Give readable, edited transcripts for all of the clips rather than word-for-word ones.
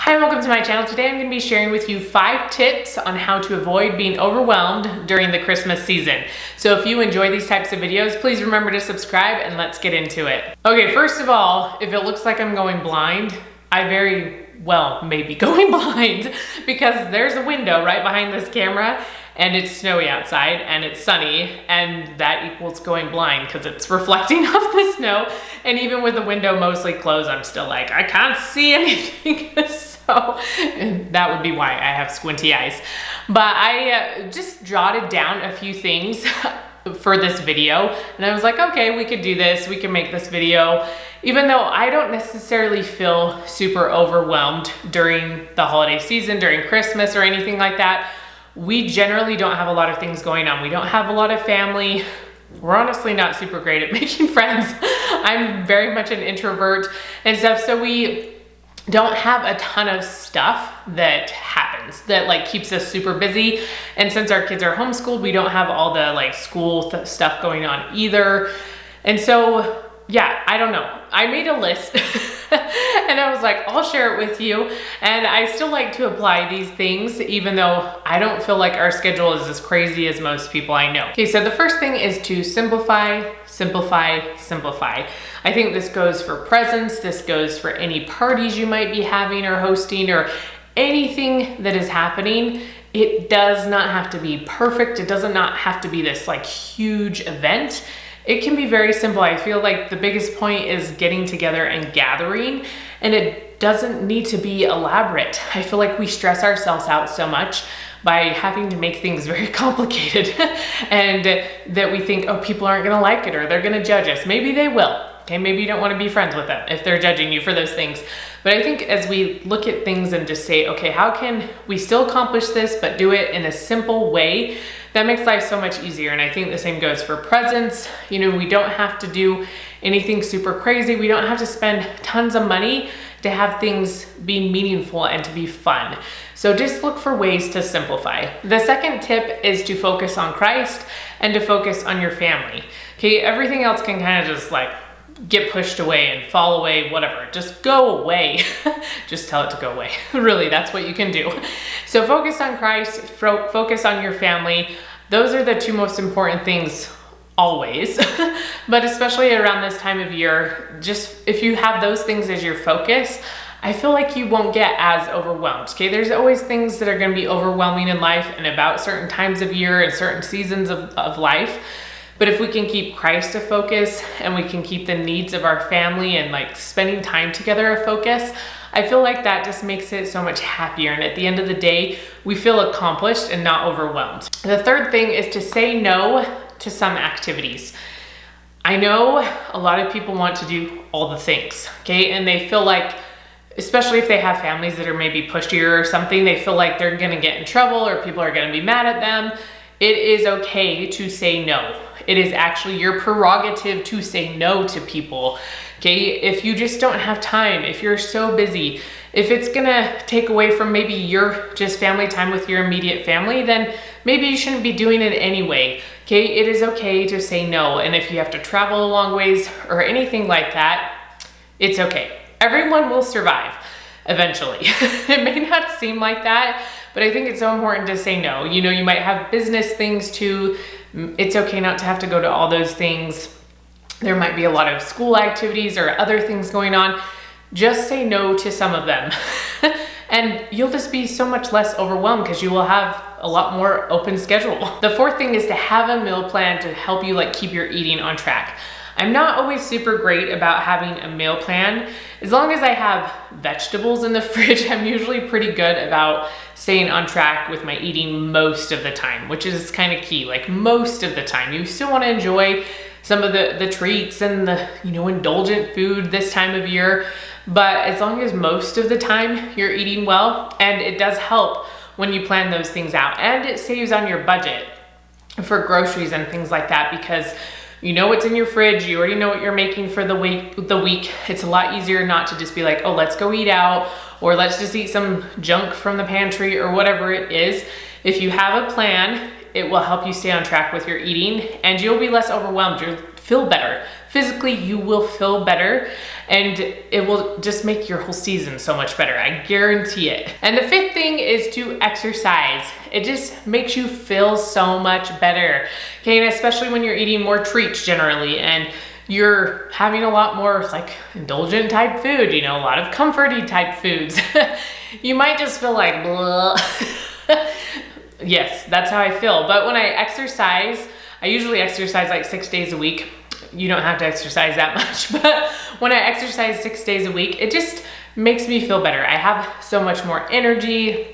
Hi, welcome to my channel. Today I'm going to be sharing with you 5 tips on how to avoid being overwhelmed during the Christmas season. So if you enjoy these types of videos, please remember to subscribe and let's get into it. Okay, first of all, if it looks like I'm going blind, I very well may be going blind because there's a window right behind this camera and it's snowy outside and it's sunny, and that equals going blind because it's reflecting off the snow. And even with the window mostly closed, I'm still like, I can't see anything. So that would be why I have squinty eyes. But I just jotted down a few things for this video, and I was like, okay, we could do this, we can make this video. Even though I don't necessarily feel super overwhelmed during the holiday season, during Christmas or anything like that, we generally don't have a lot of things going on. We don't have a lot of family. We're honestly not super great at making friends. I'm very much an introvert and stuff, so we don't have a ton of stuff that happens that like keeps us super busy. And since our kids are homeschooled, we don't have all the like school stuff going on either. And so yeah, I don't know. I made a list and I was like, I'll share it with you. And I still like to apply these things, even though I don't feel like our schedule is as crazy as most people I know. Okay, so the first thing is to simplify, simplify, simplify. I think this goes for presents. This goes for any parties you might be having or hosting or anything that is happening. It does not have to be perfect. It does not have to be this like huge event. It can be very simple. I feel like the biggest point is getting together and gathering, and it doesn't need to be elaborate. I feel like we stress ourselves out so much by having to make things very complicated and that we think, oh, people aren't gonna like it or they're gonna judge us. Maybe they will. Okay, maybe you don't want to be friends with them if they're judging you for those things. But I think as we look at things and just say, okay, how can we still accomplish this, but do it in a simple way, that makes life so much easier. And I think the same goes for presents. You know, we don't have to do anything super crazy. We don't have to spend tons of money to have things be meaningful and to be fun. So just look for ways to simplify. The second tip is to focus on Christ and to focus on your family. Okay, everything else can kind of just like get pushed away and fall away, whatever. Just go away. Just tell it to go away. Really, that's what you can do. So focus on Christ, focus on your family. Those are the 2 most important things always, but especially around this time of year, just if you have those things as your focus, I feel like you won't get as overwhelmed. Okay, there's always things that are going to be overwhelming in life and about certain times of year and certain seasons of life. But if we can keep Christ a focus and we can keep the needs of our family and like spending time together a focus, I feel like that just makes it so much happier. And at the end of the day, we feel accomplished and not overwhelmed. The third thing is to say no to some activities. I know a lot of people want to do all the things, okay? And they feel like, especially if they have families that are maybe pushier or something, they feel like they're gonna get in trouble or people are gonna be mad at them. It is okay to say no. It is actually your prerogative to say no to people, okay? If you just don't have time, if you're so busy, if it's gonna take away from maybe your just family time with your immediate family, then maybe you shouldn't be doing it anyway, okay? It is okay to say no. And if you have to travel a long ways or anything like that, it's okay. Everyone will survive eventually. It may not seem like that, but I think it's so important to say no. You know, you might have business things too. It's okay not to have to go to all those things. There might be a lot of school activities or other things going on. Just say no to some of them. And you'll just be so much less overwhelmed because you will have a lot more open schedule. The fourth thing is to have a meal plan to help you like keep your eating on track. I'm not always super great about having a meal plan. As long as I have vegetables in the fridge, I'm usually pretty good about staying on track with my eating most of the time, which is kind of key. Like most of the time, you still want to enjoy some of the treats and the, you know, indulgent food this time of year. But as long as most of the time you're eating well, and it does help when you plan those things out, and it saves on your budget for groceries and things like that, because you know what's in your fridge, you already know what you're making for the week. It's a lot easier not to just be like, oh, let's go eat out, or let's just eat some junk from the pantry or whatever it is. If you have a plan, it will help you stay on track with your eating and you'll be less overwhelmed. You'll feel better. Physically, you will feel better. and it will just make your whole season so much better. I guarantee it. And the 5th thing is to exercise. It just makes you feel so much better. Okay, and especially when you're eating more treats generally and you're having a lot more like indulgent type food, you know, a lot of comforty type foods. You might just feel like blah. Yes, that's how I feel. But when I exercise, I usually exercise like 6 days a week. You don't have to exercise that much, but when I exercise 6 days a week, it just makes me feel better. I have so much more energy.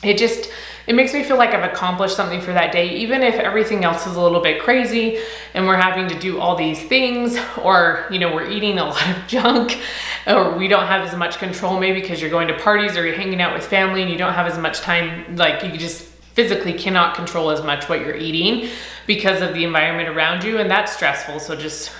It makes me feel like I've accomplished something for that day, even if everything else is a little bit crazy and we're having to do all these things, or, you know, we're eating a lot of junk, or we don't have as much control maybe because you're going to parties or you're hanging out with family and you don't have as much time, like you just physically cannot control as much what you're eating because of the environment around you, and that's stressful. So just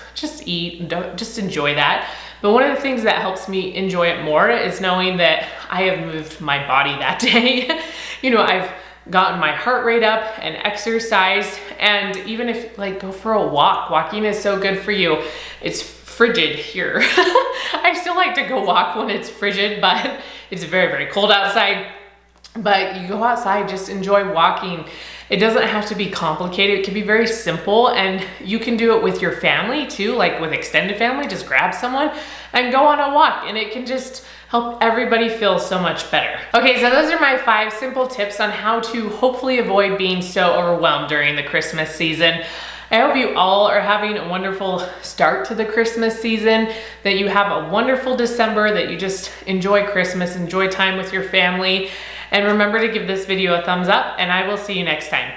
eat and just enjoy that. But one of the things that helps me enjoy it more is knowing that I have moved my body that day. You know, I've gotten my heart rate up and exercised, and even if like go for a walk, walking is so good for you. It's frigid here. I still like to go walk when it's frigid, but it's very, very cold outside. But you go outside, just enjoy walking. It doesn't have to be complicated. It can be very simple, and you can do it with your family too, like with extended family. Just grab someone and go on a walk, and it can just help everybody feel so much better. Okay, so those are my 5 simple tips on how to hopefully avoid being so overwhelmed during the Christmas season. I hope you all are having a wonderful start to the Christmas season, that you have a wonderful December, that you just enjoy Christmas, enjoy time with your family. And remember to give this video a thumbs up, and I will see you next time.